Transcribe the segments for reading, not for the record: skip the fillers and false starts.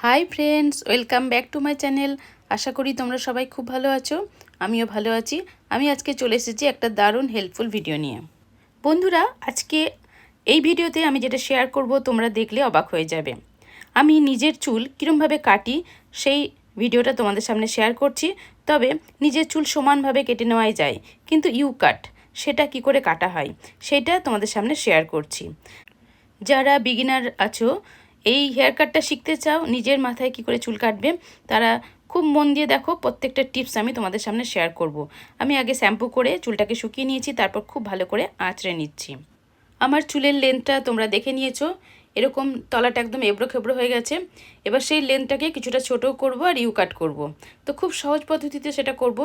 High friends, welcome back to my channel. আশা করি তোমরা সবাই খুব ভালো আছো। আমিও ভালো আছি। আমি আজকে চলে এসেছি একটা দারুণ হেল্পফুল ভিডিও নিয়ে। বন্ধুরা, আজকে এই ভিডিওতে আমি যেটা শেয়ার করব তোমরা দেখলে অবাক হয়ে যাবে। আমি নিজের চুল কীরমভাবে কাটি সেই ভিডিওটা তোমাদের সামনে শেয়ার করছি। তবে নিজের চুল সমানভাবে কেটে নেওয়াই যায়, কিন্তু ইউ কাট সেটা কি করে কাটা হয় সেটা তোমাদের সামনে শেয়ার করছি। যারা বিগিনার আছো, এই হেয়ার কাটটা শিখতে চাও, নিজের মাথায় কি করে চুল কাটবে, তারা খুব মন দিয়ে দেখো। প্রত্যেকটা টিপস আমি তোমাদের সামনে শেয়ার করব। আমি আগে শ্যাম্পু করে চুলটাকে শুকিয়ে নিয়েছি, তারপর খুব ভালো করে আঁচড়ে নিচ্ছি। আমার চুলের লেন্থটা তোমরা দেখে নিয়েছো, এরকম তলাটা একদম এবড়ো খেবড়ো হয়ে গেছে। এবার সেই লেন্থটাকে কিছুটা ছোটো করব আর ইউ কাট করব। তো খুব সহজ পদ্ধতিতে সেটা করব।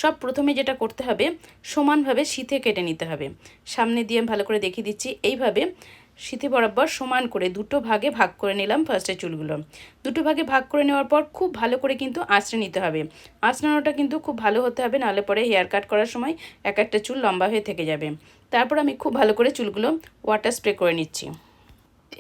সব প্রথমে যেটা করতে হবে, সমানভাবে সিথে কেটে নিতে হবে। সামনে দিয়ে আমি ভালো করে দেখিয়ে দিচ্ছি। এইভাবে সিথে বরাবর সমান করে দুটো ভাগে ভাগ করে নিলাম ফার্স্টে চুলগুলো। দুটো ভাগে ভাগ করে নেওয়ার পর খুব ভালো করে কিন্তু আঁচড়ে নিতে হবে। আঁচড়ানোটা কিন্তু খুব ভালো হতে হবে, নাহলে পরে হেয়ার কাট করার সময় এক একটা চুল লম্বা হয়ে থেকে যাবে। তারপর আমি খুব ভালো করে চুলগুলো ওয়াটার স্প্রে করে নিচ্ছি।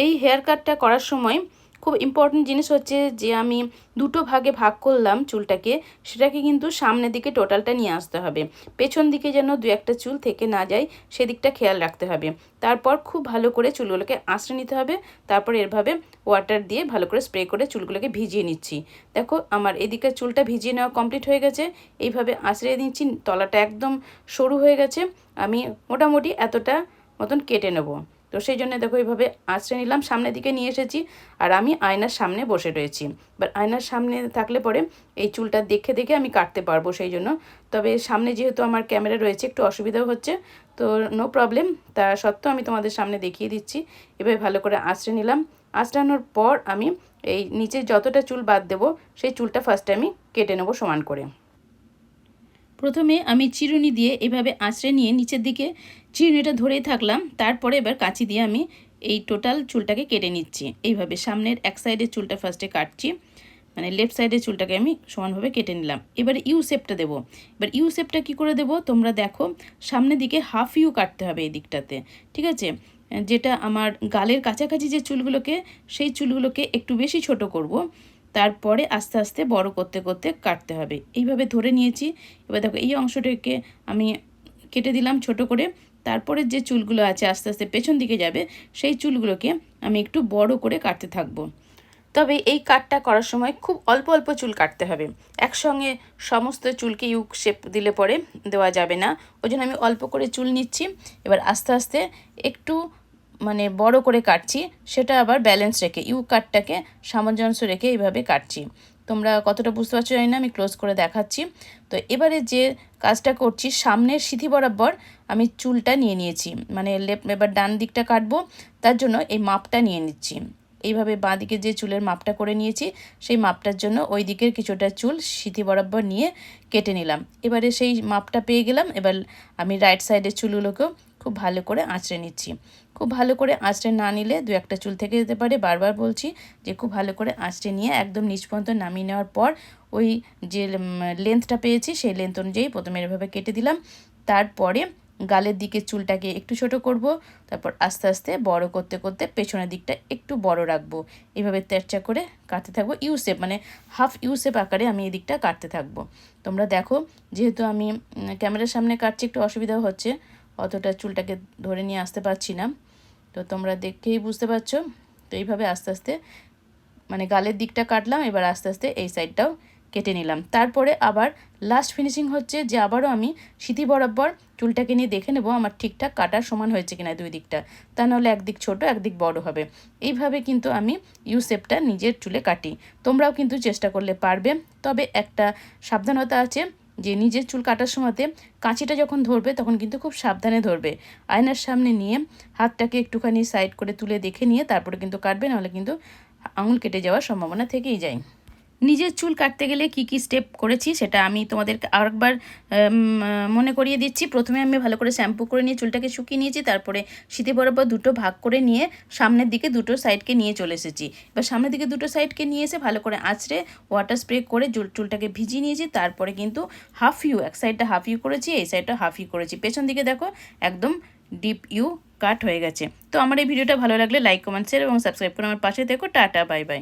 এই হেয়ার কাটটা করার সময় খুব ইম্পর্টেন্ট জিনিস হচ্ছে যে আমি দুটো ভাগে ভাগ করলাম চুলটাকে, সেটাকে কিন্তু সামনের দিকে টোটালটা নিয়ে আসতে হবে। পেছন দিকে যেন দু একটা চুল থেকে না যায় সেদিকটা খেয়াল রাখতে হবে। তারপর খুব ভালো করে চুলগুলোকে আঁচড়ে নিতে হবে। তারপর এরভাবে ওয়াটার দিয়ে ভালো করে স্প্রে করে চুলগুলোকে ভিজিয়ে নিচ্ছি। দেখো আমার এদিকে চুলটা ভিজিয়ে নেওয়া কমপ্লিট হয়ে গেছে। এইভাবে আঁচড়ে নিচ্ছি, তলাটা একদম সরু হয়ে গেছে। আমি মোটামুটি এতটা মতন কেটে নেব। তো সেই জন্য দেখো এইভাবে আঁচড়ে নিলাম, সামনের দিকে নিয়ে এসেছি। আর আমি আয়নার সামনে বসে রয়েছি। এবার আয়নার সামনে থাকলে পরে এই চুলটা দেখে দেখে আমি কাটতে পারবো সেই জন্য। তবে সামনে যেহেতু আমার ক্যামেরা রয়েছে একটু অসুবিধাও হচ্ছে, তো নো প্রবলেম। তা সত্ত্বেও আমি তোমাদের সামনে দেখিয়ে দিচ্ছি। এভাবে ভালো করে আঁচড়ে নিলাম। আঁচড়ানোর পর আমি এই নিচে যতটা চুল বাদ দেবো সেই চুলটা ফার্স্টে আমি কেটে নেবো সমান করে। প্রথমে আমি চিরুনি দিয়ে এভাবে আঁচড়ে নিয়ে নিচের দিকে চিরুনিটা ধরেই থাকলাম। তারপরে এবার কাঁচি দিয়ে আমি এই টোটাল চুলটাকে কেটে নিচ্ছি। এইভাবে সামনের এক সাইডের চুলটা ফার্স্টে কাটছি, মানে লেফট সাইডের চুলটাকে আমি সমানভাবে কেটে নিলাম। এবারে ইউ শেপটা দেবো। এবার ইউ শেপটা কী করে দেবো তোমরা দেখো, সামনের দিকে হাফ ইউ কাটতে হবে এই দিকটাতে, ঠিক আছে? যেটা আমার গালের কাছাকাছি যে চুলগুলোকে, সেই চুলগুলোকে একটু বেশি ছোট করব। তারপরে আস্তে আস্তে বড় করতে করতে কাটতে হবে। এইভাবে ধরে নিয়েছি। এবার দেখো এই অংশটাকে আমি কেটে দিলাম ছোট করে। তারপরে যে চুলগুলো আছে আস্তে আস্তে পেছন দিকে যাবে, সেই চুলগুলোকে আমি একটু বড় করে কাটতে থাকবো। তবে এই কাটটা করার সময় খুব অল্প অল্প চুল কাটতে হবে। একসঙ্গে সমস্ত চুলকে ইউ শেপ দিলে পরে দেওয়া যাবে না। ওই জন্য আমি অল্প করে চুল নিচ্ছি। এবার আস্তে আস্তে একটু মানে বড় করে কাটছি, সেটা আবার ব্যালেন্স রেখে ইউ কাটটাকে সামঞ্জস্য রেখে এইভাবে কাটছি। তোমরা কতটা বুঝতে পারছো জানি না, আমি ক্লোজ করে দেখাচ্ছি। তো এবারে যে কাজটা করছি, সামনের সিথি বরাবর আমি চুলটা নিয়ে নিয়েছি, মানে এবার ডান দিকটা কাটবো, তার জন্য এই মাপটা নিয়ে নিচ্ছি। এইভাবে বাঁ দিকে যে চুলের মাপটা করে নিয়েছি, সেই মাপটার জন্য ওই দিকের কিছুটা চুল সিথি বরাবর নিয়ে কেটে নিলাম। এবারে সেই মাপটা পেয়ে গেলাম। এবার আমি রাইট সাইডের চুলগুলোকেও খুব ভালো করে আঁচড়ে নিচ্ছি। খুব ভালো করে আঁচড়ে না নিলে দু একটা চুল থেকে যেতে পারে। বারবার বলছি যে খুব ভালো করে আঁচড়ে নিয়ে একদম নিচ পর্যন্ত নামিয়ে নেওয়ার পর ওই যে লেন্থটা পেয়েছি সেই লেন্থ অনুযায়ী প্রথমে এভাবে কেটে দিলাম। তারপরে গালের দিকে চুলটাকে একটু ছোট করব, তারপর আস্তে আস্তে বড় করতে করতে পেছনের দিকটা একটু বড় রাখবো। এইভাবে তেরচা করে কাটতে থাকবো। ইউ শেপ মানে হাফ ইউ শেপ আকারে আমি এই দিকটা কাটতে থাকবো। তোমরা দেখো, যেহেতু আমি ক্যামেরার সামনে কাটছি একটু অসুবিধাও হচ্ছে, অতটা চুলটাকে ধরে নিয়ে আসতে পারছি না। তো তোমরা দেখেই বুঝতে পারছো। তো এইভাবে আস্তে আস্তে মানে গালের দিকটা কাটলাম, এবার আস্তে আস্তে এই সাইডটাও কেটে নিলাম। তারপরে আবার লাস্ট ফিনিশিং হচ্ছে যে আবারও আমি সিথি বরাবর চুলটাকে নিয়ে দেখে নেব আমার ঠিকঠাক কাটার সমান হয়েছে কিনা দুই দিকটা, তা নাহলে একদিক ছোট একদিক বড় হবে। এইভাবে কিন্তু আমি ইউ শেপটা নিজের চুলে কাটি। তোমরাও কিন্তু চেষ্টা করলে পারবে। তবে একটা সাবধানতা আছে যে নিজের চুল কাটার সময়তে কাঁচিটা যখন ধরবে তখন কিন্তু খুব সাবধানে ধরবে। আয়নার সামনে নিয়ে হাতটাকে একটুখানি সাইড করে তুলে দেখে নিয়ে তারপরে কিন্তু কাটবে, নাহলে কিন্তু আঙুল কেটে যাওয়ার সম্ভাবনা থেকেই যায়। নিজের চুল কাটতে গেলে কি কি স্টেপ করেছি সেটা আমি তোমাদেরকে আরেকবার মনে করিয়ে দিচ্ছি। প্রথমে আমি ভালো করে শ্যাম্পু করে নিয়ে চুলটাকে শুকিয়ে নিয়েছি। তারপরে সিথি বরাবর দুটো ভাগ করে নিয়ে সামনের দিকে দুটো সাইডকে নিয়ে চলে এসেছি। এবার সামনের দিকে দুটো সাইডকে নিয়ে এসে ভালো করে আঁচড়ে ওয়াটার স্প্রে করে চুলটাকে ভিজিয়ে নিয়েছি। তারপরে কিন্তু হাফ ইউ, এক সাইডটা হাফ ইউ করেছি, এই সাইডটা হাফ ইউ করেছি। পেছন দিকে দেখো একদম ডিপ ইউ কাট হয়ে গেছে। তো আমার এই ভিডিওটা ভালো লাগলে লাইক, কমেন্ট, শেয়ার এবং সাবস্ক্রাইব করে আমার পাশে দেখো। Tata, bye bye.